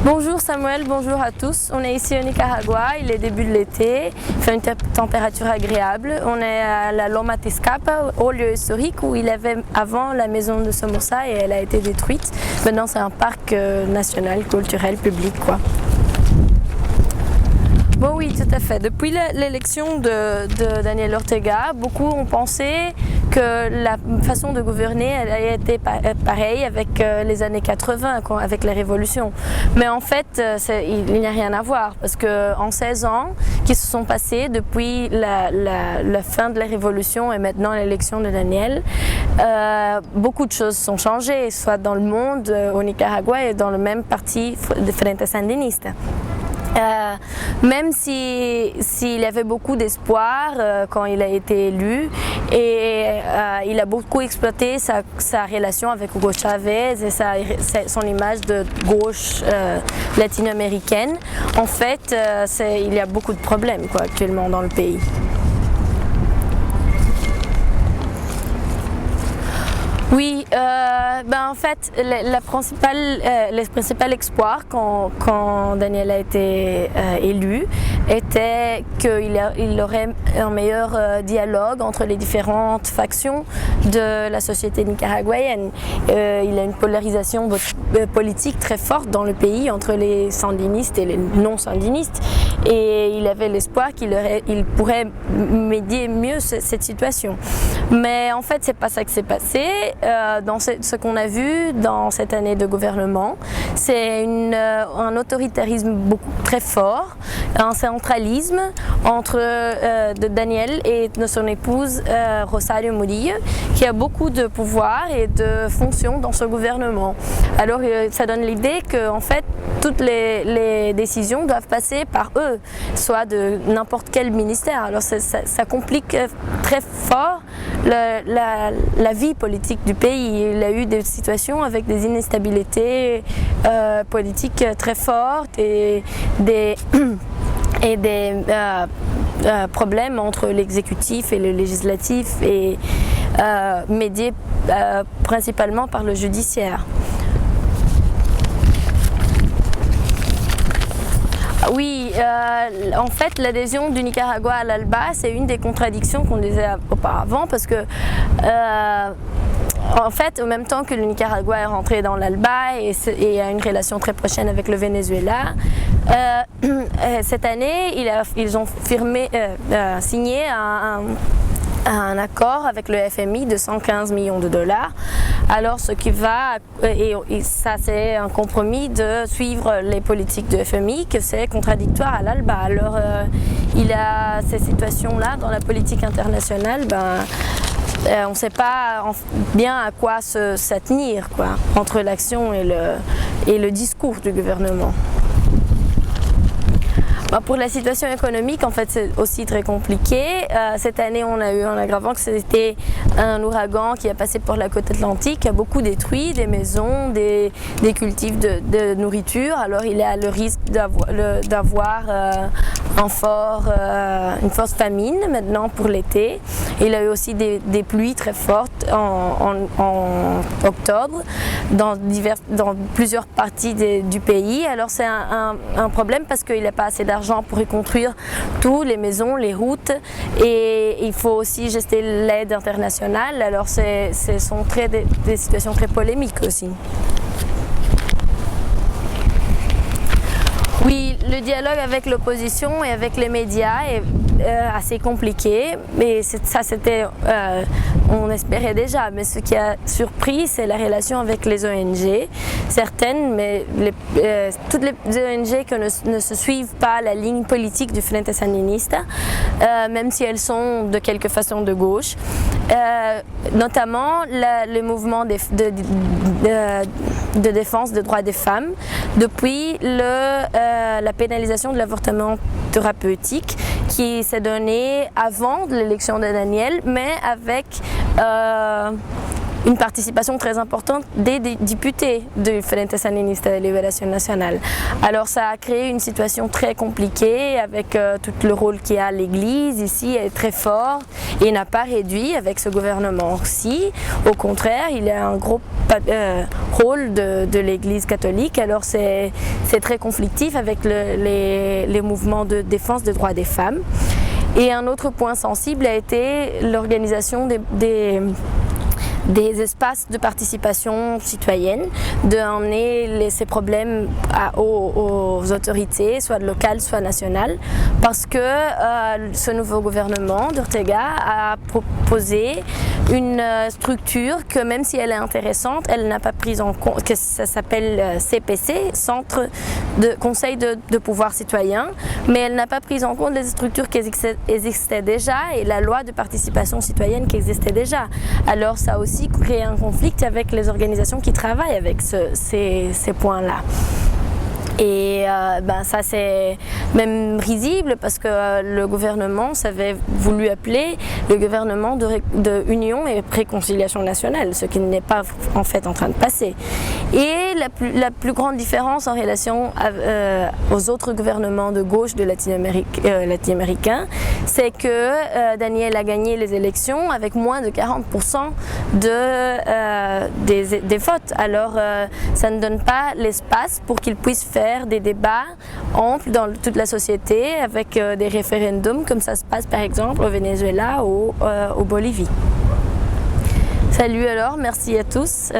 Bonjour Samuel, bonjour à tous. On est ici au Nicaragua, il est début de l'été, il fait une température agréable. On est à la Loma Tezcapa, au lieu historique où il y avait avant la maison de Somoza et elle a été détruite. Maintenant c'est un parc national, culturel, public quoi. Bon oui, tout à fait. Depuis l'élection de Daniel Ortega, beaucoup ont pensé que la façon de gouverner elle a été pareille avec les années 80, avec la révolution. Mais en fait, il n'y a rien à voir parce qu'en 16 ans qui se sont passés depuis la fin de la révolution et maintenant l'élection de Daniel, beaucoup de choses sont changées, soit dans le monde, au Nicaragua et dans le même parti de Frente Sandinista. Même s'il y avait beaucoup d'espoir quand il a été élu et il a beaucoup exploité sa relation avec Hugo Chavez et son image de gauche latino-américaine, en fait il y a beaucoup de problèmes actuellement dans le pays. Oui, en fait, le principal espoir quand Daniel a été élu était qu'il aurait un meilleur dialogue entre les différentes factions de la société nicaraguayenne. Il y a une polarisation politique très forte dans le pays entre les sandinistes et les non-sandinistes et il avait l'espoir qu'il pourrait médier mieux cette situation. Mais en fait, c'est pas ça qui s'est passé. Dans ce qu'on a vu dans cette année de gouvernement, c'est un autoritarisme très fort, un centralisme entre de Daniel et de son épouse Rosario Murillo, qui a beaucoup de pouvoir et de fonctions dans ce gouvernement. Alors ça donne l'idée que en fait toutes les décisions doivent passer par eux, soit de n'importe quel ministère. Alors ça complique très fort la vie politique du pays. Il a eu des situations avec des instabilités politiques très fortes et des problèmes entre l'exécutif et le législatif et médiés principalement par le judiciaire. Oui, en fait, l'adhésion du Nicaragua à l'ALBA, c'est une des contradictions qu'on disait auparavant parce que en fait, au même temps que le Nicaragua est rentré dans l'ALBA et a une relation très prochaine avec le Venezuela, cette année, ils ont signé un accord avec le FMI de 115 millions de dollars. Alors ce qui va, et ça c'est un compromis de suivre les politiques de FMI, que c'est contradictoire à l'ALBA. Alors il y a ces situations-là dans la politique internationale, on ne sait pas bien à quoi s'attenir entre l'action et le discours du gouvernement. Pour la situation économique, en fait, c'est aussi très compliqué. Cette année, on a eu un aggravant que c'était un ouragan qui a passé par la côte atlantique, qui a beaucoup détruit des maisons, des cultifs de nourriture. Alors, il y a le risque d'avoir une forte famine maintenant pour l'été. Il y a eu aussi des pluies très fortes en octobre dans plusieurs parties du pays. Alors, c'est un problème parce qu'il n'y a pas assez d'argent pour reconstruire tout, les maisons, les routes, et il faut aussi gester l'aide internationale. Alors ce sont des situations très polémiques aussi. Oui, le dialogue avec l'opposition et avec les médias est assez compliqué, mais ça c'était, on espérait déjà, mais ce qui a surpris c'est la relation avec les ONG, certaines, mais toutes les ONG qui ne se suivent pas la ligne politique du Frente Sandinista, même si elles sont de quelque façon de gauche, notamment le mouvement de défense des droits des femmes, depuis la pénalisation de l'avortement thérapeutique qui s'est donnée avant l'élection de Daniel, mais avec une participation très importante des députés du Frente Sandinista de Libération Nationale. Alors ça a créé une situation très compliquée avec tout le rôle qu'il y a à l'Église ici est très fort et n'a pas réduit avec ce gouvernement-ci. Au contraire, il y a un gros rôle de l'Église catholique, alors c'est très conflictif avec les mouvements de défense des droits des femmes. Et un autre point sensible a été l'organisation des espaces de participation citoyenne, d'emmener ces problèmes aux autorités, soit locales, soit nationales, parce que ce nouveau gouvernement d'Ortega a proposé une structure que même si elle est intéressante, elle n'a pas prise en compte, que ça s'appelle CPC, Centre de Conseil de pouvoir citoyen, mais elle n'a pas pris en compte les structures qui existaient déjà et la loi de participation citoyenne qui existait déjà. Alors ça a aussi créé un conflit avec les organisations qui travaillent avec ces points-là. Et ça c'est même risible parce que le gouvernement s'avait voulu appeler le gouvernement de Union et Réconciliation Nationale, ce qui n'est pas en fait en train de passer. Et la plus grande différence en relation aux autres gouvernements de gauche de latino-américains, c'est que Daniel a gagné les élections avec moins de 40% des votes. Alors ça ne donne pas l'espace pour qu'il puisse faire des débats amples dans toute la société avec des référendums comme ça se passe par exemple au Venezuela ou au Bolivie. Salut alors, merci à tous.